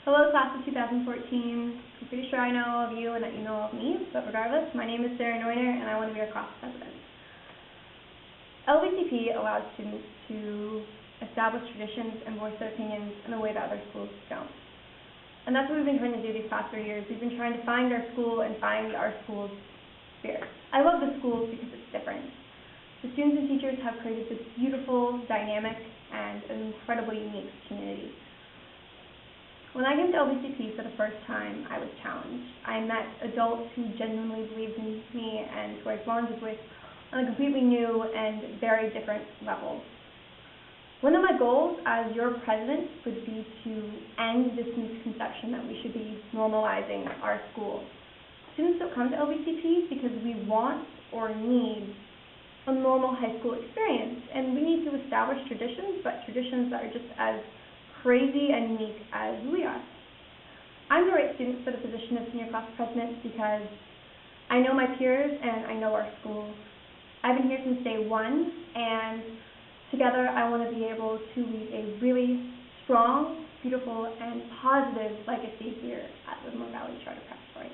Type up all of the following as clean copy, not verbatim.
Hello, class of 2014. I'm pretty sure I know all of you and that you know all of me, but regardless, my name is Sarah Neuner and I want to be our class president. LVCP allows students to establish traditions and voice their opinions in a way that other schools don't. And that's what we've been trying to do these past 3 years. We've been trying to find our school and find our school's spirit. I love the schools because it's different. The students and teachers have created this beautiful, dynamic, and incredibly unique community. When I came to LVCP for the first time, I was challenged. I met adults who genuinely believed in me and who I bonded with on a completely new and very different level. One of my goals as your president would be to end this misconception that we should be normalizing our school. Students don't come to LVCP because we want or need a normal high school experience, and we need to establish traditions, but traditions that are just as crazy and unique as we are. I'm the right student for the position of senior class president because I know my peers and I know our school. I've been here since day one, and together I want to be able to leave a really strong, beautiful, and positive legacy here at Livermore Valley Charter Preparatory.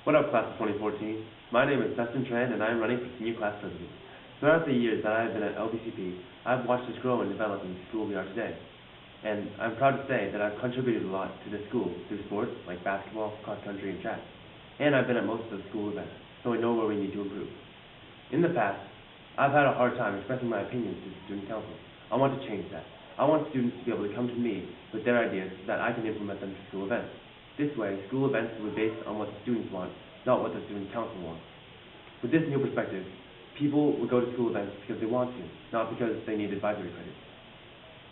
What up, class of 2014? My name is Dustin Tran, and I'm running for senior class president. Throughout the years that I have been at LVCP, I've watched us grow and develop into the school we are today. And I'm proud to say that I've contributed a lot to this school through sports like basketball, cross country, and track. And I've been at most of the school events, so I know where we need to improve. In the past, I've had a hard time expressing my opinions to the student council. I want to change that. I want students to be able to come to me with their ideas so that I can implement them to school events. This way, school events will be based on what the students want, not what the student council wants. With this new perspective, people will go to school events because they want to, not because they need advisory credit.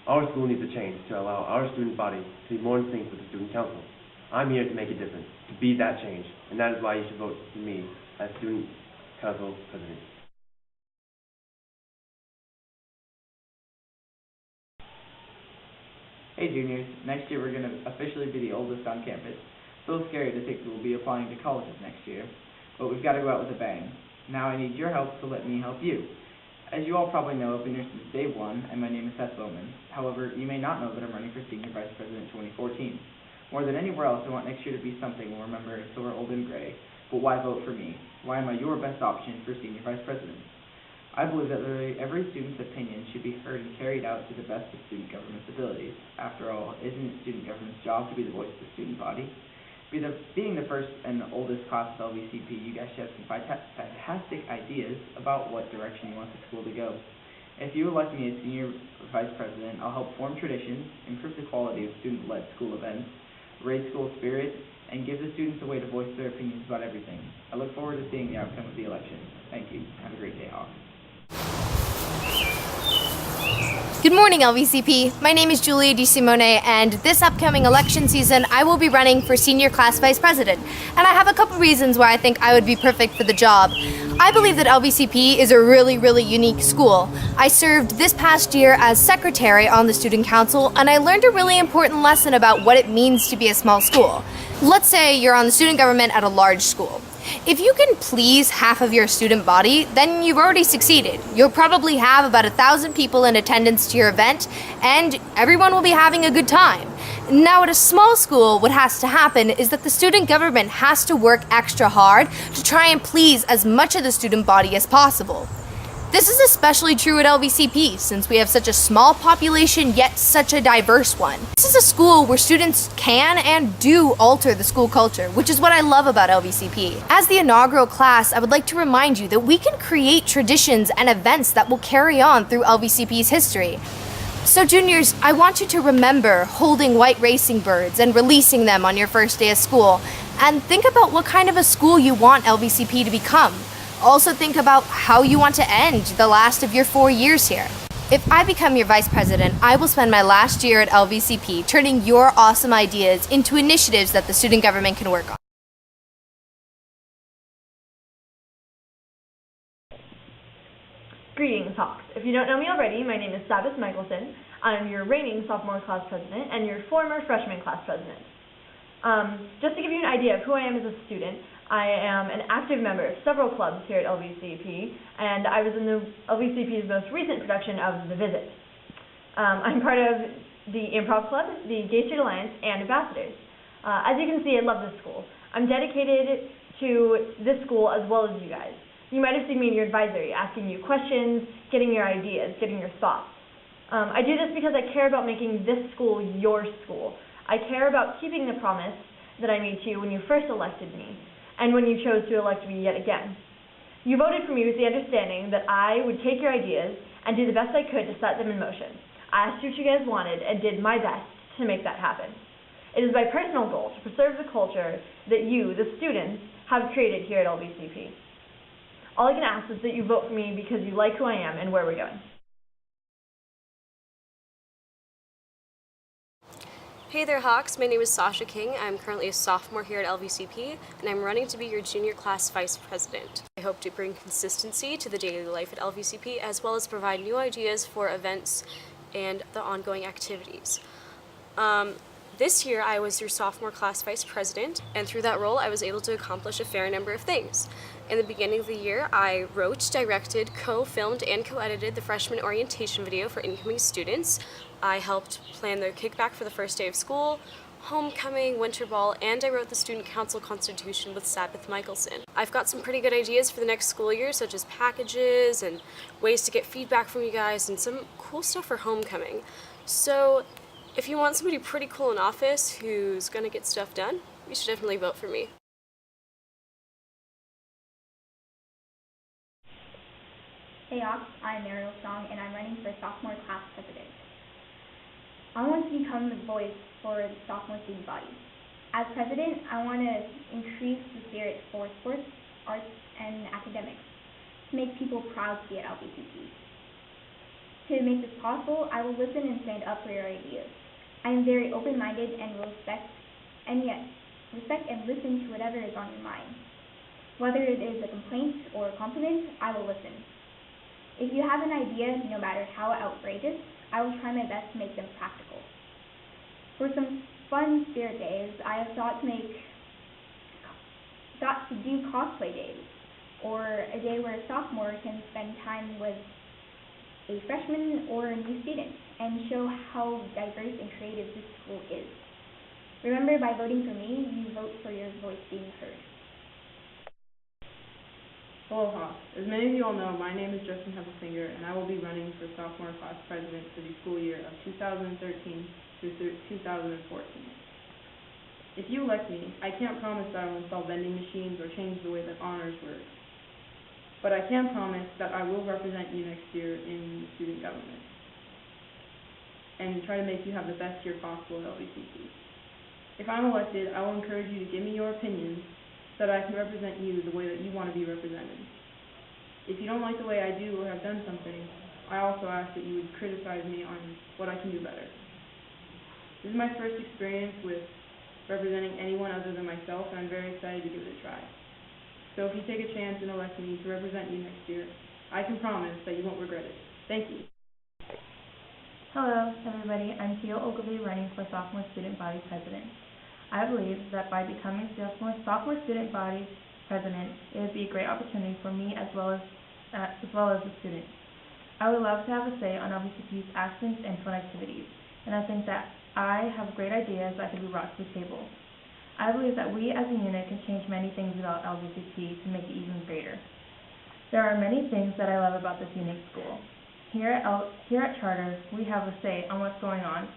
Our school needs a change to allow our student body to be more in sync with the student council. I'm here to make a difference, to be that change, and that is why you should vote for me as student council president. Hey juniors, next year we're going to officially be the oldest on campus. It's a little scary to think that we'll be applying to colleges next year, but we've got to go out with a bang. Now I need your help, so let me help you. As you all probably know, I've been here since day one, and my name is Seth Bowman. However, you may not know that I'm running for Senior Vice President 2014. More than anywhere else, I want next year to be something we'll remember as silver, old, and gray. But why vote for me? Why am I your best option for Senior Vice President? I believe that literally every student's opinion should be heard and carried out to the best of student government's abilities. After all, isn't it student government's job to be the voice of the student body? Being the first and oldest class of LVCP, you guys should have some fantastic ideas about what direction you want the school to go. If you elect me as Senior Vice President, I'll help form traditions, improve the quality of student-led school events, raise school spirit, and give the students a way to voice their opinions about everything. I look forward to seeing the outcome of the election. Thank you. Have a great day, Hawk. Good morning, LVCP. My name is Julia DeSimone, and this upcoming election season, I will be running for Senior Class Vice President. And I have a couple reasons why I think I would be perfect for the job. I believe that LVCP is a really, really unique school. I served this past year as secretary on the student council, and I learned a really important lesson about what it means to be a small school. Let's say you're on the student government at a large school. If you can please half of your student body, then you've already succeeded. You'll probably have about 1,000 people in attendance to your event, and everyone will be having a good time. Now, at a small school, what has to happen is that the student government has to work extra hard to try and please as much of the student body as possible. This is especially true at LVCP, since we have such a small population, yet such a diverse one. This is a school where students can and do alter the school culture, which is what I love about LVCP. As the inaugural class, I would like to remind you that we can create traditions and events that will carry on through LVCP's history. So juniors, I want you to remember holding white racing birds and releasing them on your first day of school, and think about what kind of a school you want LVCP to become. Also think about how you want to end the last of your 4 years here. If I become your vice president, I will spend my last year at LVCP turning your awesome ideas into initiatives that the student government can work on. Greetings, Hawks. If you don't know me already, my name is Sabbath Michelson. I'm your reigning sophomore class president and your former freshman class president. Just to give you an idea of who I am as a student, I am an active member of several clubs here at LVCP, and I was in the LVCP's most recent production of The Visit. I'm part of the Improv Club, the Gay Street Alliance, and ambassadors. As you can see, I love this school. I'm dedicated to this school as well as you guys. You might have seen me in your advisory, asking you questions, getting your ideas, getting your thoughts. I do this because I care about making this school your school. I care about keeping the promise that I made to you when you first elected me, and when you chose to elect me yet again. You voted for me with the understanding that I would take your ideas and do the best I could to set them in motion. I asked you what you guys wanted and did my best to make that happen. It is my personal goal to preserve the culture that you, the students, have created here at LVCP. All I can ask is that you vote for me because you like who I am and where we're going. Hey there, Hawks. My name is Sasha King. I'm currently a sophomore here at LVCP, and I'm running to be your junior class vice president. I hope to bring consistency to the daily life at LVCP, as well as provide new ideas for events and the ongoing activities. This year, I was your sophomore class vice president, and through that role, I was able to accomplish a fair number of things. In the beginning of the year, I wrote, directed, co-filmed, and co-edited the freshman orientation video for incoming students. I helped plan their kickback for the first day of school, homecoming, winter ball, and I wrote the student council constitution with Sabbath Michelson. I've got some pretty good ideas for the next school year, such as packages and ways to get feedback from you guys and some cool stuff for homecoming. So if you want somebody pretty cool in office who's gonna get stuff done, you should definitely vote for me. Hey Ox, I'm Mariel Song and I'm running for sophomore class president. I want to become the voice for the sophomore student body. As president, I want to increase the spirit for sports, arts, and academics to make people proud to be at LVCP. To make this possible, I will listen and stand up for your ideas. I am very open-minded and will respect and listen to whatever is on your mind. Whether it is a complaint or a compliment, I will listen. If you have an idea, no matter how outrageous, I will try my best to make them practical. For some fun spirit days, I have thought to do cosplay days, or a day where a sophomore can spend time with a freshman or a new student and show how diverse and creative this school is. Remember, by voting for me, you vote for your voice being heard. Hello, Hawks. As many of you all know, my name is Justin Heffelfinger, and I will be running for sophomore class president for the school year of 2013 through 2014. If you elect me, I can't promise that I will install vending machines or change the way that honors work, but I can promise that I will represent you next year in student government and try to make you have the best year possible at LVCP. If I'm elected, I will encourage you to give me your opinions so that I can represent you the way that you want to be represented. If you don't like the way I do or have done something, I also ask that you would criticize me on what I can do better. This is my first experience with representing anyone other than myself, and I'm very excited to give it a try. So if you take a chance and elect me to represent you next year, I can promise that you won't regret it. Thank you. Hello, everybody. I'm Theo Ogilvy, running for sophomore student body president. I believe that by becoming sophomore student body president, it would be a great opportunity for me as well as the students. I would love to have a say on LVCP's actions and fun activities, and I think that I have great ideas that could be brought to the table. I believe that we as a unit can change many things about LVCP to make it even greater. There are many things that I love about this unique school. Here at Charter, we have a say on what's going on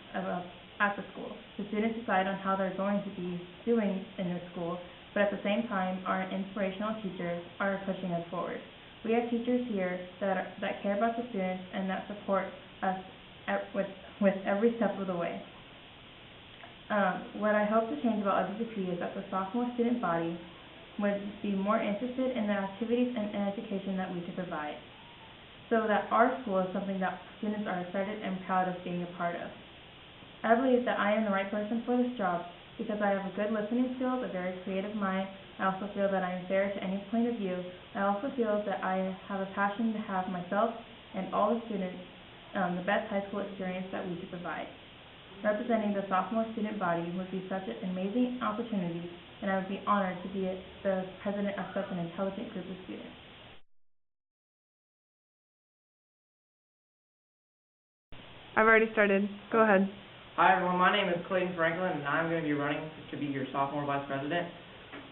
at the school. The students decide on how they're going to be doing in the school, but at the same time, our inspirational teachers are pushing us forward. We have teachers here that care about the students and that support us with every step of the way. What I hope to change about LVCP is that the sophomore student body would be more interested in the activities and education that we could provide, so that our school is something that students are excited and proud of being a part of. I believe that I am the right person for this job because I have a good listening skills, a very creative mind. I also feel that I am fair to any point of view. I also feel that I have a passion to have myself and all the students the best high school experience that we could provide. Representing the sophomore student body would be such an amazing opportunity, and I would be honored to be the president of such an intelligent group of students. I've already started. Go ahead. Hi everyone, my name is Clayton Franklin and I'm going to be running to be your sophomore vice president.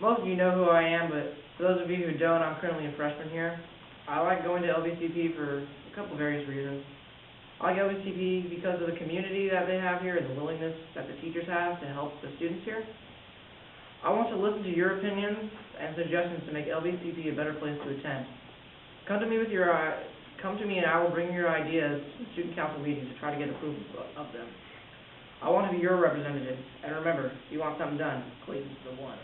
Most of you know who I am, but for those of you who don't, I'm currently a freshman here. I like going to LVCP for a couple various reasons. I like LVCP because of the community that they have here and the willingness that the teachers have to help the students here. I want to listen to your opinions and suggestions to make LVCP a better place to attend. Come to me and I will bring your ideas to student council meetings to try to get approval of them. I want to be your representative, and remember, if you want something done, Clayton's the one.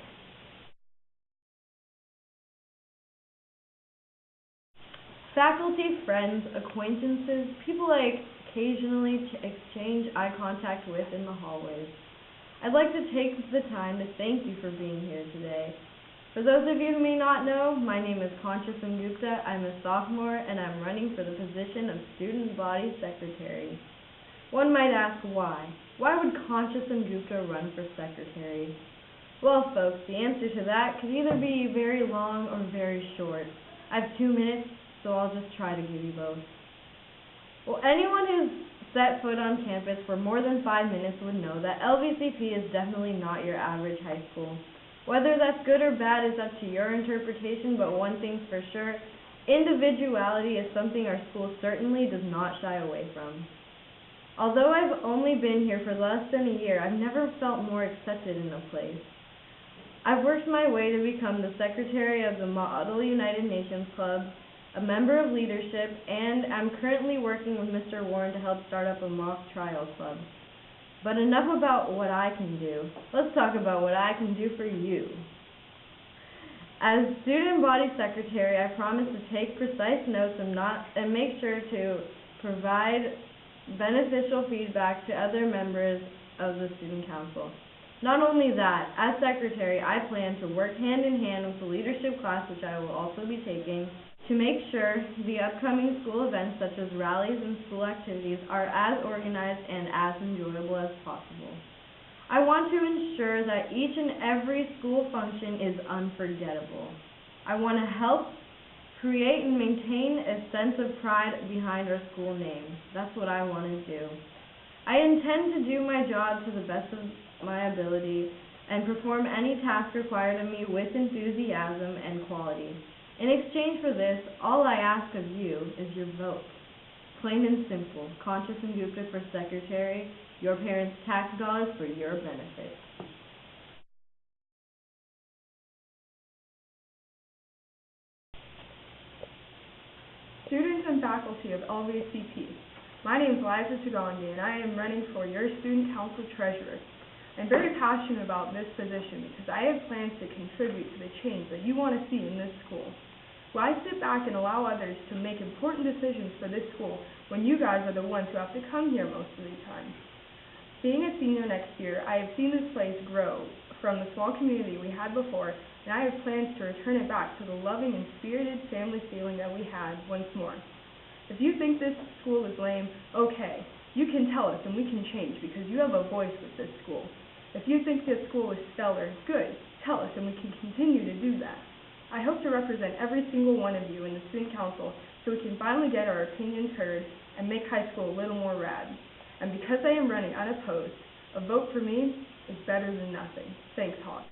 Faculty, friends, acquaintances, people I occasionally exchange eye contact with in the hallways. I'd like to take the time to thank you for being here today. For those of you who may not know, my name is Concha Sengupta. I'm a sophomore and I'm running for the position of Student Body Secretary. One might ask why. Why would Concha Sengupta run for secretary? Well, folks, the answer to that could either be very long or very short. I have 2 minutes, so I'll just try to give you both. Well, anyone who's set foot on campus for more than 5 minutes would know that LVCP is definitely not your average high school. Whether that's good or bad is up to your interpretation, but one thing's for sure, individuality is something our school certainly does not shy away from. Although I've only been here for less than a year, I've never felt more accepted in a place. I've worked my way to become the secretary of the Model United Nations Club, a member of leadership, and I'm currently working with Mr. Warren to help start up a mock trial club. But enough about what I can do. Let's talk about what I can do for you. As student body secretary, I promise to take precise notes and make sure to provide beneficial feedback to other members of the student council. Not only that, as secretary, I plan to work hand in hand with the leadership class, which I will also be taking, to make sure the upcoming school events such as rallies and school activities are as organized and as enjoyable as possible. I want to ensure that each and every school function is unforgettable. I want to help create and maintain a sense of pride behind our school name. That's what I want to do. I intend to do my job to the best of my ability and perform any task required of me with enthusiasm and quality. In exchange for this, all I ask of you is your vote. Plain and simple, Concha Sengupta for secretary, your parents' tax dollars for your benefit. Students and faculty of LVCP, my name is Liza Tagandi and I am running for your student council treasurer. I'm very passionate about this position because I have plans to contribute to the change that you want to see in this school. Why sit back and allow others to make important decisions for this school when you guys are the ones who have to come here most of the time? Being a senior next year, I have seen this place grow from the small community we had before, and I have plans to return it back to the loving and spirited family feeling that we had once more. If you think this school is lame, okay, you can tell us and we can change because you have a voice with this school. If you think this school is stellar, good, tell us and we can continue to do that. I hope to represent every single one of you in the student council so we can finally get our opinions heard and make high school a little more rad. And because I am running unopposed, a vote for me is better than nothing. Thanks, Hawk.